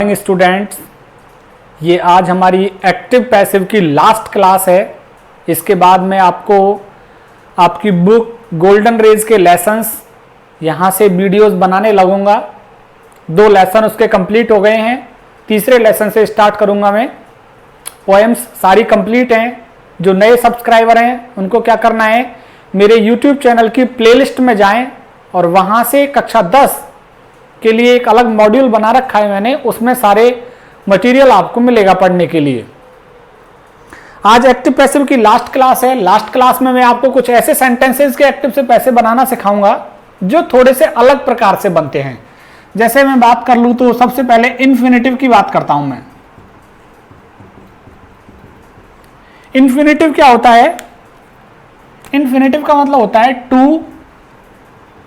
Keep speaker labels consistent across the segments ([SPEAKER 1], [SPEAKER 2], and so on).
[SPEAKER 1] Students, ये आज हमारी एक्टिव पैसिव की लास्ट क्लास है। इसके बाद मैं आपको आपकी बुक गोल्डन रेज के लेसन्स यहाँ से वीडियोस बनाने लगूंगा। 2 लेसन उसके कंप्लीट हो गए हैं, तीसरे लेसन से स्टार्ट करूंगा मैं। पोएम्स सारी कंप्लीट हैं। जो नए सब्सक्राइबर हैं उनको क्या करना है, मेरे यूट्यूब चैनल की प्लेलिस्ट में जाएं और वहाँ से कक्षा 10 के लिए एक अलग मॉड्यूल बना रखा है मैंने, उसमें सारे मटेरियल आपको मिलेगा पढ़ने के लिए। आज एक्टिव पैसिव की लास्ट क्लास है। लास्ट क्लास में मैं आपको कुछ ऐसे सेंटेंसेस के एक्टिव से पैसिव बनाना सिखाऊंगा जो थोड़े से अलग प्रकार से बनते हैं। जैसे मैं बात कर लूं तो सबसे पहले इन्फिनेटिव की बात करता हूं मैं। इन्फिनेटिव क्या होता है? इन्फिनेटिव का मतलब होता है टू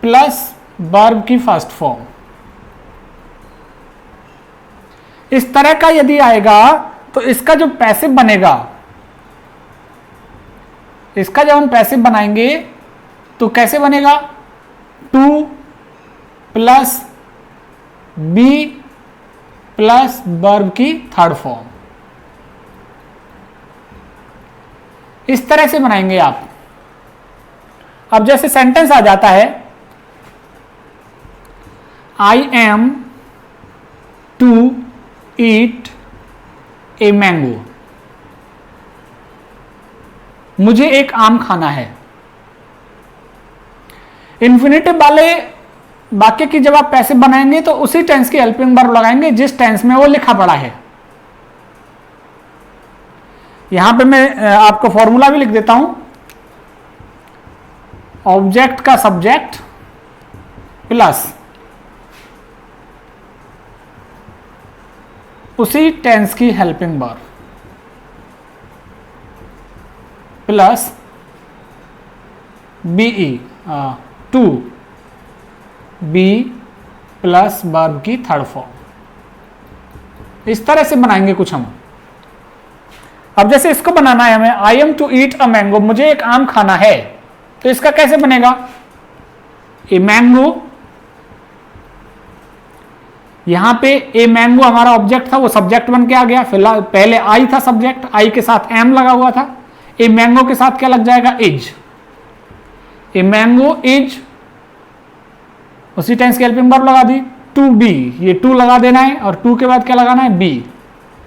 [SPEAKER 1] प्लस वर्ब की फर्स्ट फॉर्म। इस तरह का यदि आएगा तो इसका जो पैसिव बनेगा, इसका जब हम पैसिव बनाएंगे तो कैसे बनेगा? To plus be plus verb की थर्ड फॉर्म। इस तरह से बनाएंगे आप। अब जैसे सेंटेंस आ जाता है, I am to eat a mango. मुझे एक आम खाना है। इन्फिनेटिव वाले वाक्य की जब आप पैसिव बनाएंगे तो उसी टेंस की हेल्पिंग वर्ब लगाएंगे जिस टेंस में वो लिखा पड़ा है। यहां पे मैं आपको फॉर्मूला भी लिख देता हूं। ऑब्जेक्ट का सब्जेक्ट प्लस उसी टेंस की helping verb plus be to be plus verb की थर्ड फॉर्म। इस तरह से बनाएंगे कुछ हम। अब जैसे इसको बनाना है हमें, I am to eat a mango, मुझे एक आम खाना है, तो इसका कैसे बनेगा? ए मैंगो, यहां पे ए मैंगो हमारा ऑब्जेक्ट था, वो सब्जेक्ट बन के आ गया। फिलहाल पहले आई था सब्जेक्ट, आई के साथ एम लगा हुआ था। ए मैंगो के साथ क्या लग जाएगा? इज। ए मैंगो इज, उसी टेंस की हेल्पिंग वर्ब लगा दी। टू बी, ये टू लगा देना है और टू के बाद क्या लगाना है? बी,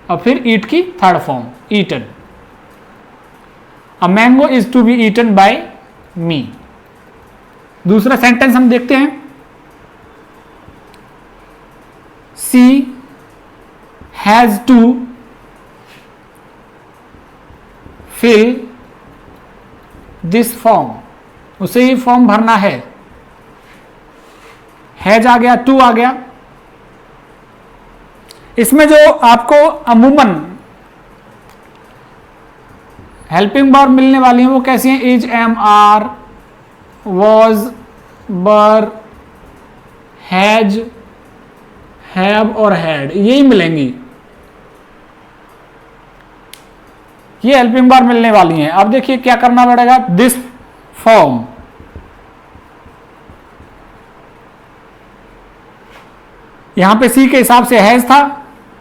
[SPEAKER 1] और फिर ईट की third form eaten. A mango is to be eaten by me. दूसरा सेंटेंस हम देखते हैं। She has to fill this form, उसे ही फॉर्म भरना है। हैज आ गया, टू आ गया। इसमें जो आपको अमूमन हेल्पिंग वर्ब मिलने वाली है वो कैसी है? Is, am, are, was, were, has, have और हैड, यही मिलेंगी। ये हेल्पिंग वर्ब मिलने वाली हैं। अब देखिए क्या करना पड़ेगा। दिस फॉर्म, यहां पे सी के हिसाब से हैज था,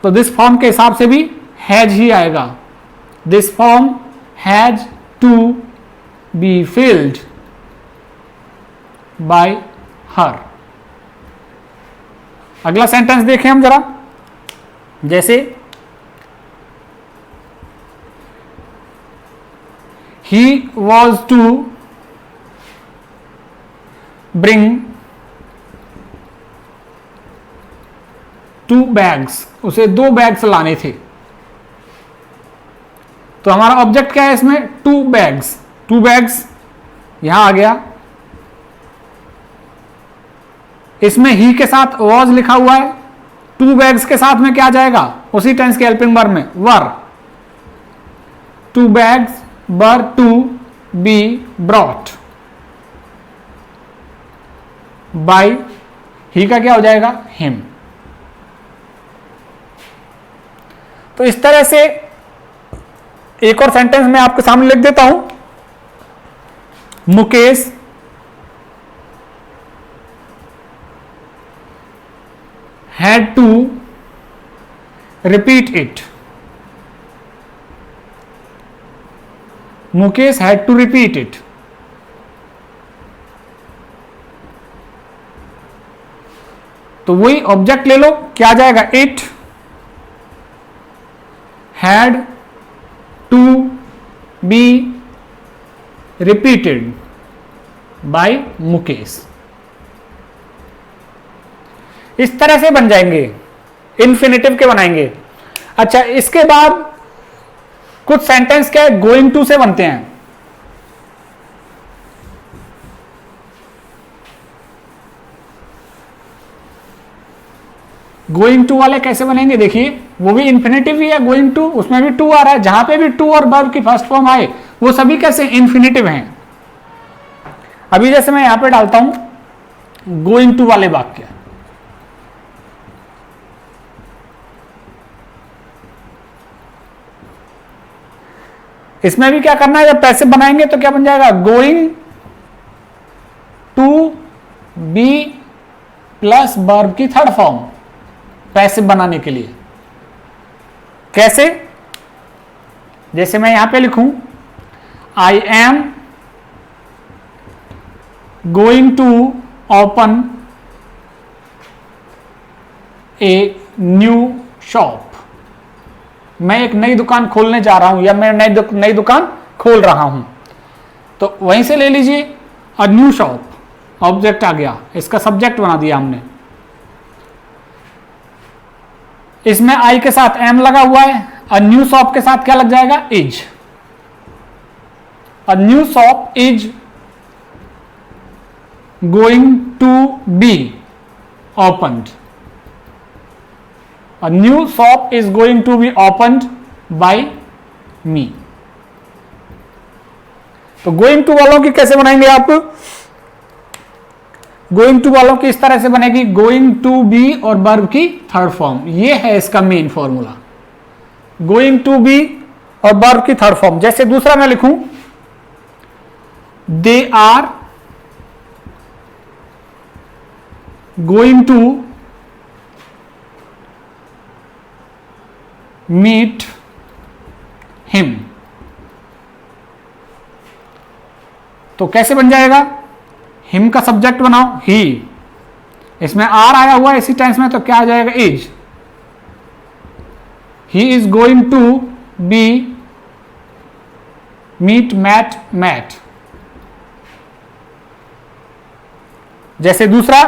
[SPEAKER 1] तो दिस फॉर्म के हिसाब से भी हैज ही आएगा। This form has to be filled by her. अगला सेंटेंस देखें हम जरा। जैसे ही वॉज टू ब्रिंग 2 बैग्स, उसे 2 बैग्स लाने थे। तो हमारा ऑब्जेक्ट क्या है इसमें? 2 बैग्स। 2 बैग्स यहां आ गया। इसमें ही के साथ वॉज लिखा हुआ है। 2 बैग्स के साथ में क्या आ जाएगा? उसी टेंस के हेल्पिंग वर्ब में were. 2 bags were to be brought by, he का क्या हो जाएगा? हिम। तो इस तरह से एक और सेंटेंस मैं आपके सामने लिख देता हूं। Mukesh had to repeat it. Mukesh had to repeat it. तो वही ऑब्जेक्ट ले लो, क्या आ जाएगा, it had to be repeated by Mukesh. इस तरह से बन जाएंगे, इन्फिनेटिव के बनाएंगे। अच्छा, इसके बाद कुछ सेंटेंस क्या है, गोइंग टू से बनते हैं। गोइंग टू वाले कैसे बनेंगे, देखिए, वो भी इन्फिनेटिव ही है, गोइंग टू, उसमें भी टू आ रहा है। जहां पे भी टू और वर्ब की फर्स्ट फॉर्म आए वो सभी कैसे इन्फिनेटिव हैं। अभी जैसे मैं यहां पे डालता हूं गोइंग टू वाले वाक्य, इसमें भी क्या करना है, जब पैसिव बनाएंगे तो क्या बन जाएगा, going to be plus verb की थर्ड फॉर्म, पैसिव बनाने के लिए। कैसे, जैसे मैं यहां पे लिखूं, I am going to open a new shop. मैं एक नई दुकान खोलने जा रहा हूं, या मैं नई दुकान खोल रहा हूं। तो वहीं से ले लीजिए, अ न्यू शॉप, ऑब्जेक्ट आ गया, इसका सब्जेक्ट बना दिया हमने। इसमें आई के साथ एम लगा हुआ है, अ न्यू शॉप के साथ क्या लग जाएगा, is. A new shop is going to be opened. A new shop is going to be opened by me। तो गोइंग टू वालों की कैसे बनाएंगे आप, गोइंग टू वालों की इस तरह से बनेगी, गोइंग टू बी और वर्ब की थर्ड फॉर्म, ये है इसका main formula, going to be और वर्ब की थर्ड फॉर्म। जैसे दूसरा मैं लिखूं, they are going to meet him. तो कैसे बन जाएगा, हिम का सब्जेक्ट बनाओ ही, इसमें आर आया हुआ है इसी टेंस में, तो क्या आ जाएगा, is. He is going to be meet met. जैसे दूसरा,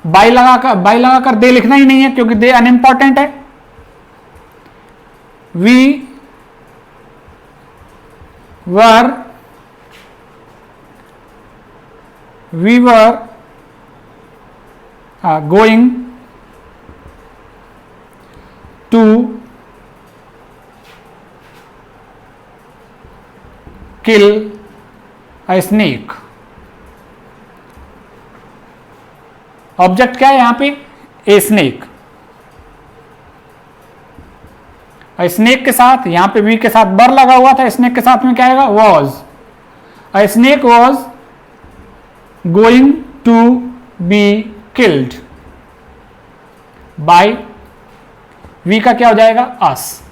[SPEAKER 1] बाई लगाकर दे लिखना ही नहीं है, क्योंकि दे अनइम्पॉर्टेंट है। We were going to kill a snake. Object क्या है यहां पे, ए स्नेक। स्नेक के साथ यहां पे वी के साथ बर लगा हुआ था, स्नेक के साथ में क्या आएगा, was. A snake was going to be killed by, we का क्या हो जाएगा, अस।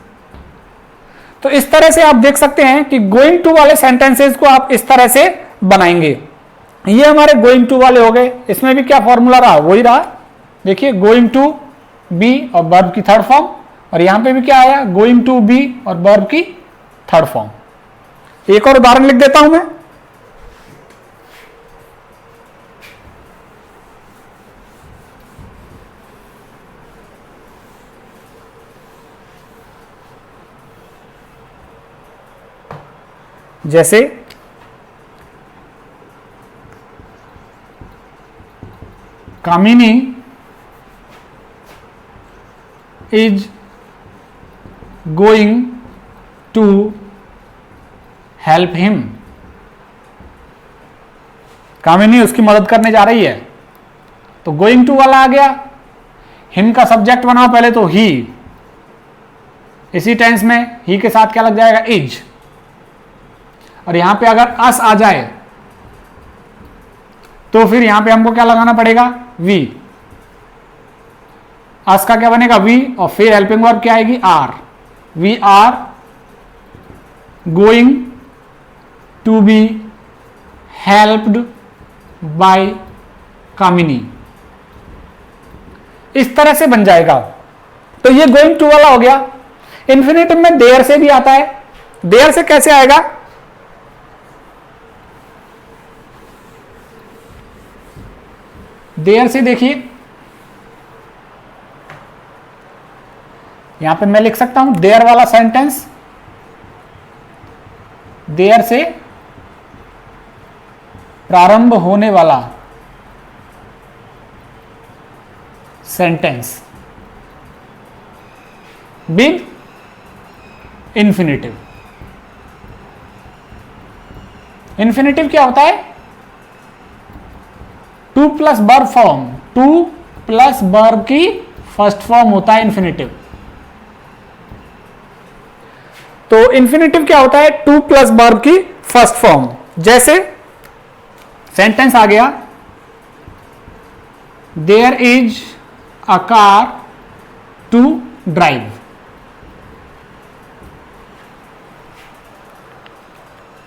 [SPEAKER 1] तो इस तरह से आप देख सकते हैं कि गोइंग टू वाले सेंटेंसेस को आप इस तरह से बनाएंगे। ये हमारे गोइंग टू वाले हो गए। इसमें भी क्या फॉर्मूला रहा, वही रहा, देखिए, गोइंग टू बी और वर्ब की थर्ड फॉर्म, और यहां पे भी क्या आया, गोइंग टू बी और वर्ब की थर्ड फॉर्म। एक और उदाहरण लिख देता हूं मैं, जैसे Kamini is going to help him. Kamini उसकी मदद करने जा रही है, तो गोइंग टू वाला आ गया। हिम का सब्जेक्ट बनाओ पहले, तो ही, इसी टेंस में ही के साथ क्या लग जाएगा, इज। और यहां पे अगर अस आ जाए तो फिर यहां पे हमको क्या लगाना पड़ेगा, वी। आज का क्या बनेगा वी, और फिर हेल्पिंग वर्ब क्या आएगी are. We are going to be helped by Kamini. इस तरह से बन जाएगा। तो ये गोइंग टू वाला हो गया। इंफिनिटिव में देयर से भी आता है। देयर से कैसे आएगा? देयर से देखिए, यहां पे मैं लिख सकता हूं देयर वाला सेंटेंस, देयर से प्रारंभ होने वाला सेंटेंस बिग इंफिनिटिव। इंफिनिटिव क्या होता है? To plus verb form, to plus verb की फर्स्ट फॉर्म होता है इंफिनिटिव। तो इंफिनिटिव क्या होता है? टू प्लस वर्ब की फर्स्ट फॉर्म। जैसे सेंटेंस आ गया, there is a car to drive.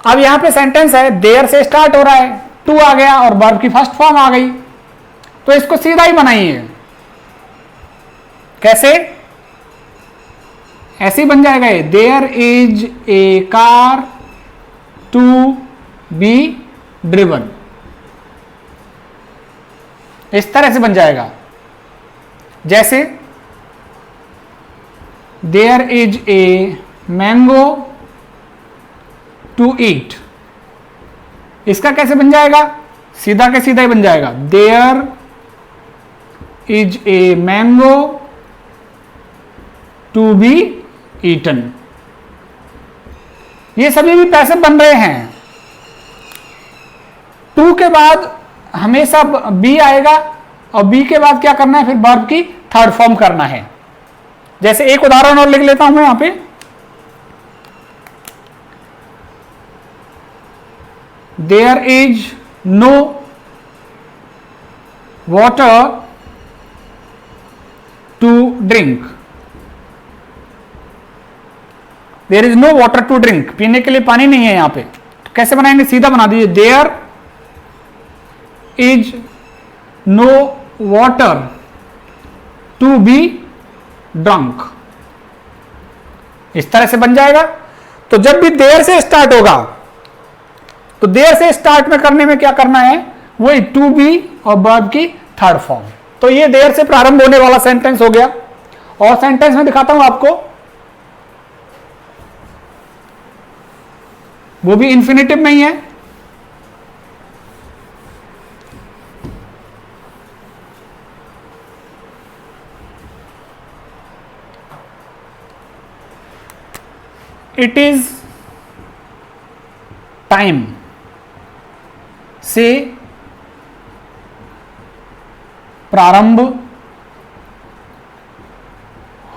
[SPEAKER 1] अब यहां पे सेंटेंस है, देयर से स्टार्ट हो रहा है, टू आ गया और वर्ब की फर्स्ट फॉर्म आ गई, तो इसको सीधा ही बनाइए। कैसे? ऐसे ही बन जाएगा ये, there is a car to be driven. इस तरह से बन जाएगा। जैसे there is a mango to eat. इसका कैसे बन जाएगा? सीधा के सीधा ही बन जाएगा, there is a mango to be eaten. ये सभी भी पैसिव बन रहे हैं। टू के बाद हमेशा बी आएगा और बी के बाद क्या करना है? फिर वर्ब की थर्ड फॉर्म करना है। जैसे एक उदाहरण और लिख लेता हूं मैं यहां पे, there is no water to drink. There is no water to drink, पीने के लिए पानी नहीं है यहां पे। तो कैसे बनाएंगे? सीधा बना दीजिए, there is no water to be drunk. इस तरह से बन जाएगा। तो जब भी देयर से स्टार्ट होगा, तो देयर से स्टार्ट में करने में क्या करना है? वही टू बी और वर्ब की थर्ड फॉर्म। तो ये देयर से प्रारंभ होने वाला सेंटेंस हो गया। और सेंटेंस में दिखाता हूं आपको, वो भी इंफिनिटिव में ही है। इट इज टाइम से प्रारंभ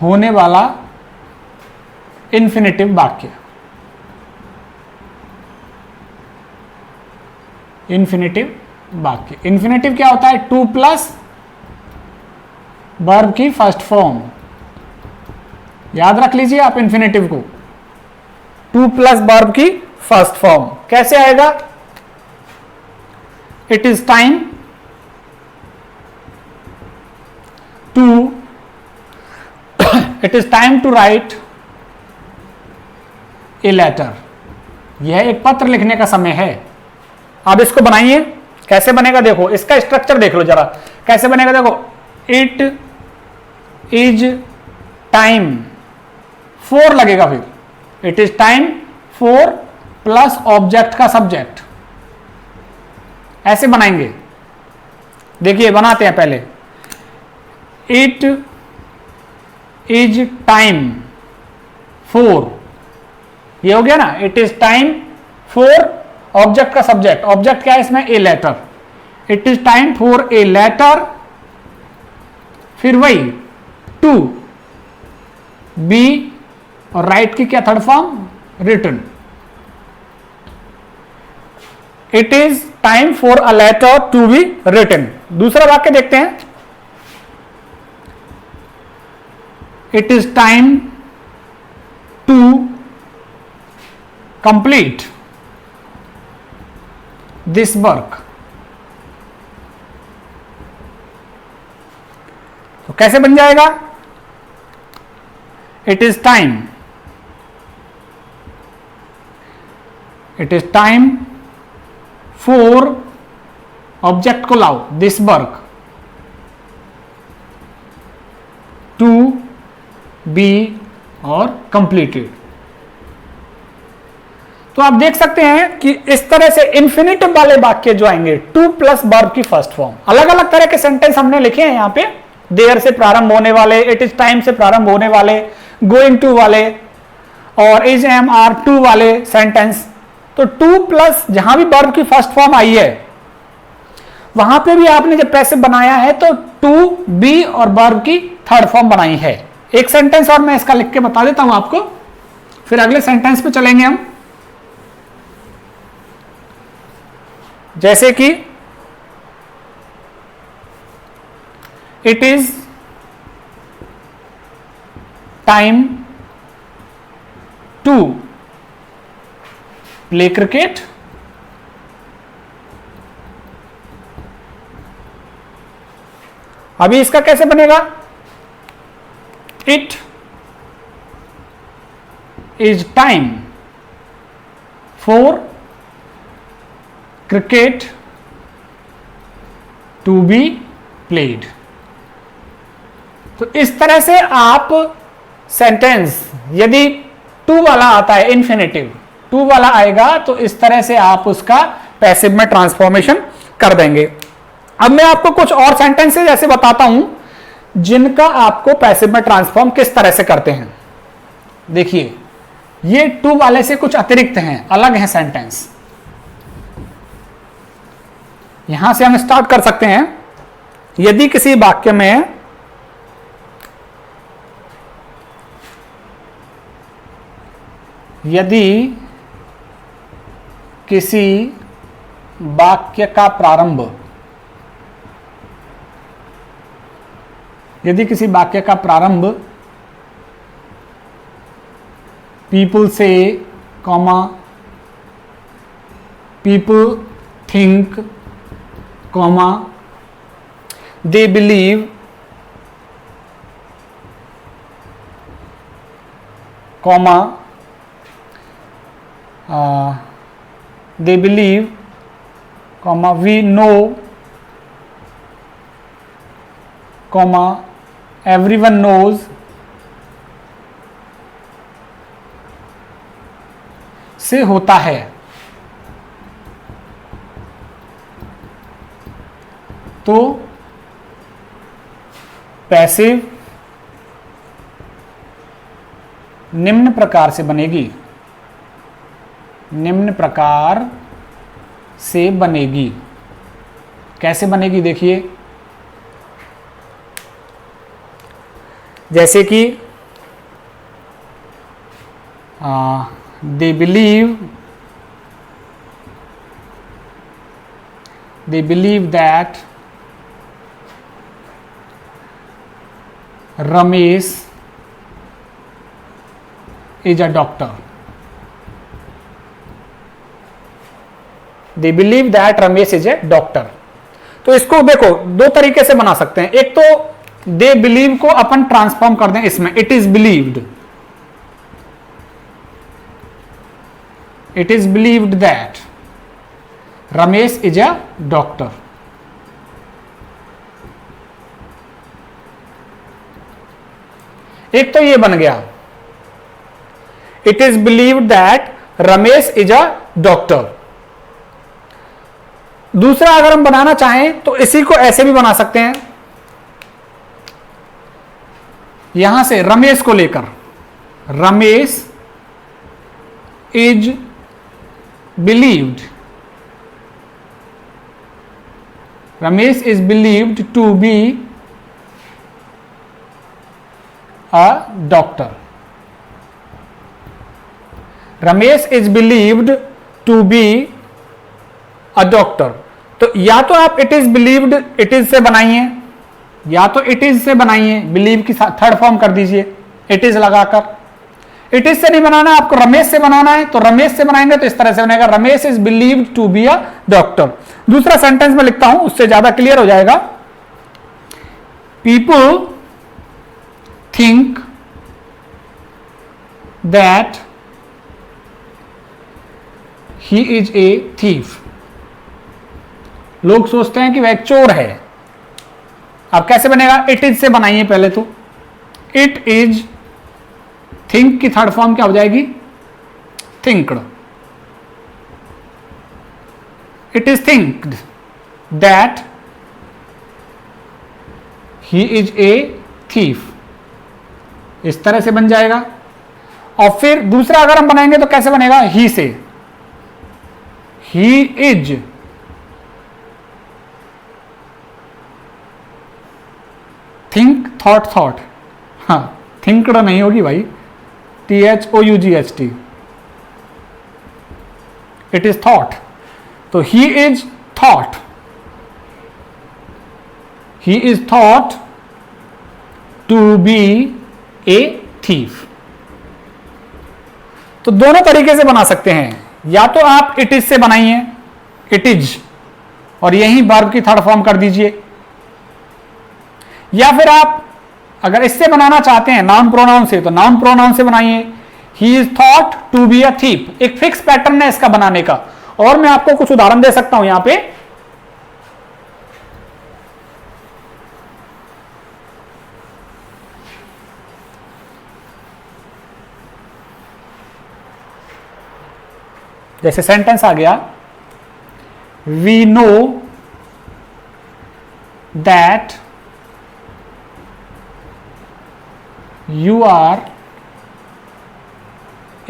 [SPEAKER 1] होने वाला इंफिनिटिव वाक्य। इंफिनिटिव वाक्य, इंफिनिटिव क्या होता है? टू प्लस वर्ब की फर्स्ट फॉर्म। याद रख लीजिए आप इंफिनिटिव को, टू प्लस वर्ब की फर्स्ट फॉर्म। कैसे आएगा? It is time to it is time to write a letter. यह एक पत्र लिखने का समय है। अब इसको बनाइए। कैसे बनेगा? देखो इसका स्ट्रक्चर देख लो जरा, कैसे बनेगा? देखो, इट इज टाइम, फोर लगेगा, फिर it is time four plus object का सब्जेक्ट। ऐसे बनाएंगे। देखिए बनाते हैं पहले, इट इज टाइम फोर, ये हो गया ना, it is time for, object का सब्जेक्ट, ऑब्जेक्ट क्या है इसमें? A letter. It is time for a letter, फिर वही टू बी और राइट की क्या third form? Written. It is time for a letter to be written. दूसरा वाक्य देखते हैं, it is time to complete this work. तो कैसे बन जाएगा? It is time for, object को लाओ, दिस वर्क टू बी और कंप्लीटेड। तो आप देख सकते हैं कि इस तरह से इन्फिनिटिव वाले वाक्य जो आएंगे, टू प्लस वर्ब की फर्स्ट फॉर्म, अलग अलग तरह के सेंटेंस हमने लिखे हैं यहां पे। देयर से प्रारंभ होने वाले, इट इज टाइम से प्रारंभ होने वाले, गोइंग टू वाले और इज एम आर टू वाले सेंटेंस। तो टू प्लस जहां भी वर्ब की फर्स्ट फॉर्म आई है वहां पे भी आपने जब पैसिव बनाया है तो टू बी और वर्ब की थर्ड फॉर्म बनाई है। एक सेंटेंस और मैं इसका लिख के बता देता हूं आपको, फिर अगले सेंटेंस पे चलेंगे हम। जैसे कि it is time to play cricket, अभी इसका कैसे बनेगा? It is time for cricket to be played. तो इस तरह से आप सेंटेंस, यदि टू वाला आता है, इन्फिनिटिव टू वाला आएगा, तो इस तरह से आप उसका पैसिव में ट्रांसफॉर्मेशन कर देंगे। अब मैं आपको कुछ और सेंटेंसेस ऐसे बताता हूं जिनका आपको पैसिव में ट्रांसफॉर्म किस तरह से करते हैं। देखिए, ये टू वाले से कुछ अतिरिक्त हैं, अलग हैं सेंटेंस। यहां से हम स्टार्ट कर सकते हैं। यदि किसी वाक्य में यदि किसी वाक्य का प्रारंभ, यदि किसी वाक्य का प्रारंभ पीपल से, comma, people think, comma, they believe, comma, they believe, comma, we know, comma, everyone knows, से होता है। तो पैसिव निम्न प्रकार से बनेगी, निम्न प्रकार से बनेगी। कैसे बनेगी? देखिए, जैसे कि they believe that Ramesh is a doctor. They believe that Ramesh is a doctor. तो इसको देखो दो तरीके से बना सकते हैं। एक तो दे बिलीव को अपन ट्रांसफॉर्म कर दें इसमें, it is believed, it is believed that Ramesh is a doctor. एक तो ये बन गया, it is believed that Ramesh is a doctor. दूसरा अगर हम बनाना चाहें तो इसी को ऐसे भी बना सकते हैं, यहां से रमेश को लेकर, Ramesh is believed, Ramesh is believed to be a doctor. Ramesh is believed to be a doctor. तो या तो आप it is believed it is से बनाइए, या तो इट इज से बनाइए, बिलीव की थर्ड फॉर्म कर दीजिए। इट इज लगाकर। इट इज से नहीं बनाना, आपको रमेश से बनाना है, तो रमेश से बनाएंगे तो इस तरह से बनेगा, Ramesh is believed to be a doctor. दूसरा सेंटेंस में लिखता हूं, उससे ज्यादा क्लियर हो जाएगा। People think that he is a thief. लोग सोचते हैं कि वह एक चोर है। अब कैसे बनेगा? इट इज से बनाइए पहले तो। इट इज, थिंक की थर्ड फॉर्म क्या हो जाएगी? Thinked. It is thinked that he is a thief, इस तरह से बन जाएगा। और फिर दूसरा अगर हम बनाएंगे तो कैसे बनेगा? ही से, he is think thought thought, हाँ थिंकड नहीं होगी भाई, THOUGHT, इट इज थॉट। तो he is thought, he is thought to be a thief. तो दोनों तरीके से बना सकते हैं, या तो आप इट इज से बनाइए, इट इज, और यही वर्ब की थर्ड फॉर्म कर दीजिए, या फिर आप अगर इससे बनाना चाहते हैं नाउन प्रोनाउन से, तो नाउन प्रोनाउन से बनाइए, he is thought to be a thief. एक फिक्स पैटर्न है इसका बनाने का, और मैं आपको कुछ उदाहरण दे सकता हूं यहां पे। जैसे सेंटेंस आ गया, we know that you are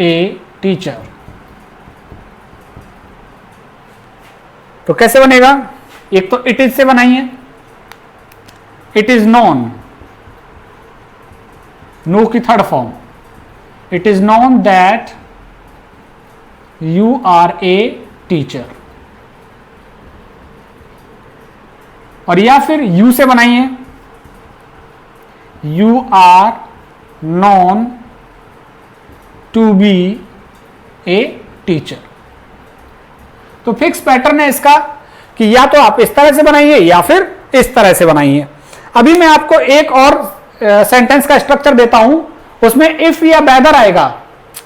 [SPEAKER 1] a teacher. तो कैसे बनेगा? एक तो इट इज से बनाइए, इट इज नोन, नो की third form, it is known that you are a teacher. और या फिर यू से बनाइए, you are known to be a teacher. तो फिक्स पैटर्न है इसका कि या तो आप इस तरह से बनाइए या फिर इस तरह से बनाइए। अभी मैं आपको एक और सेंटेंस का स्ट्रक्चर देता हूं, उसमें इफ या वेदर आएगा।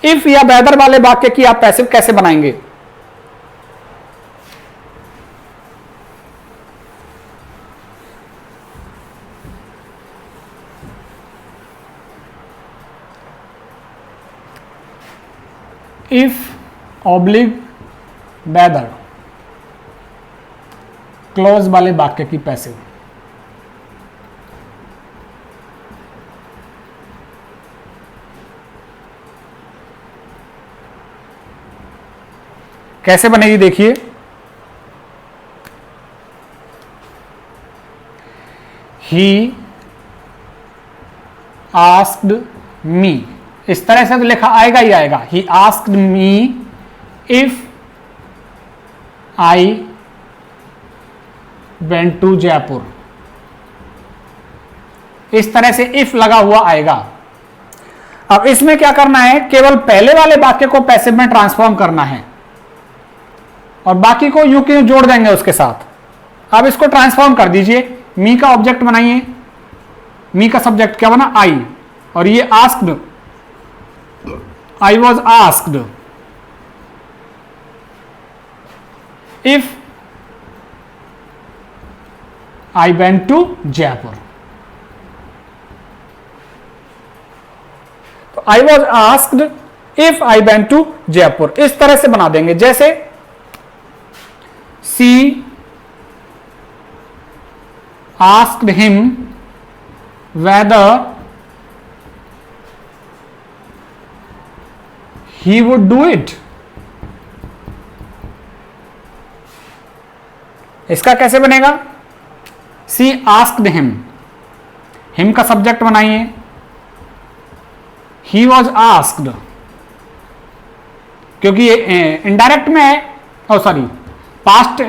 [SPEAKER 1] इफ या वेदर वाले वाक्य की आप पैसिव कैसे बनाएंगे? इफ ऑब्लिग वेदर, क्लोज वाले वाक्य की पैसिव। कैसे बनेगी देखिए, ही आस्क्ड मी, इस तरह से तो लिखा आएगा ही आएगा। He asked me if I went to Jaipur, इस तरह से इफ लगा हुआ आएगा। अब इसमें क्या करना है, केवल पहले वाले वाक्य को पैसिव में ट्रांसफॉर्म करना है और बाकी को यू के जोड़ देंगे उसके साथ। अब इसको ट्रांसफॉर्म कर दीजिए, मी का ऑब्जेक्ट बनाइए, मी का सब्जेक्ट क्या बना? आई, और ये asked, I was asked if I went to Jaipur. तो I was asked if I went to Jaipur, इस तरह से बना देंगे। जैसे she asked him whether he would do it। इसका कैसे बनेगा? सी आस्क्ड हिम, हिम का सब्जेक्ट बनाइए, he was asked, क्योंकि ये इनडायरेक्ट में है, ओ सॉरी पास्ट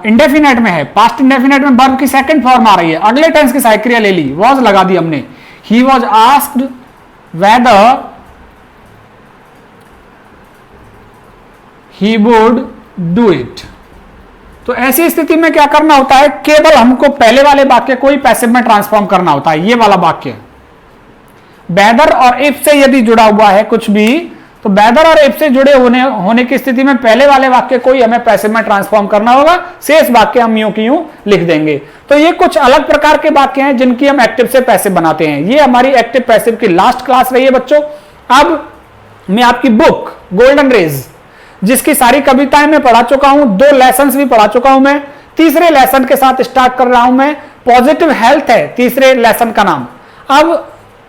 [SPEAKER 1] इंडेफिनेट में है। पास्ट इंडेफिनेट में वर्ब की सेकंड फॉर्म आ रही है, अगले टेंस की साइक्रिया ले ली, वॉज लगा दी हमने। He was asked whether he would do it। तो ऐसी स्थिति में क्या करना होता है, केवल हमको पहले वाले वाक्य को ही पैसिव में ट्रांसफॉर्म करना होता है। ये वाला वाक्य वेदर और इफ से यदि जुड़ा हुआ है कुछ भी, तो वेदर और इफ से जुड़े होने की स्थिति में पहले वाले वाक्य को ही हमें पैसिव में ट्रांसफॉर्म करना होगा, शेष वाक्य हम यूं की यूं लिख देंगे। तो ये कुछ अलग प्रकार के वाक्य हैं जिनकी हम एक्टिव से पैसिव बनाते हैं। ये हमारी एक्टिव पैसिव की लास्ट क्लास रही है बच्चों। अब मैं आपकी बुक गोल्डन रेज, जिसकी सारी कविताएं मैं पढ़ा चुका हूं, 2 लेसन्स भी पढ़ा चुका हूं मैं, तीसरे लेसन के साथ स्टार्ट कर रहा हूं मैं। पॉजिटिव हेल्थ है तीसरे लेसन का नाम। अब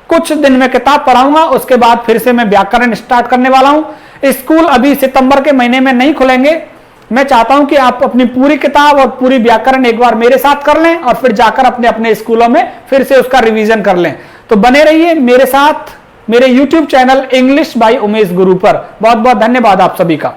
[SPEAKER 1] कुछ दिन में किताब पढ़ाऊंगा, उसके बाद फिर से मैं व्याकरण स्टार्ट करने वाला हूं। स्कूल अभी सितंबर के महीने में नहीं खुलेंगे। मैं चाहता हूं कि आप अपनी पूरी किताब और पूरी व्याकरण एक बार मेरे साथ कर लें और फिर जाकर अपने अपने स्कूलों में फिर से उसका रिवीजन कर लें। तो बने रहिए मेरे साथ मेरे YouTube channel English by Umesh गुरु पर। बहुत बहुत धन्यवाद आप सभी का।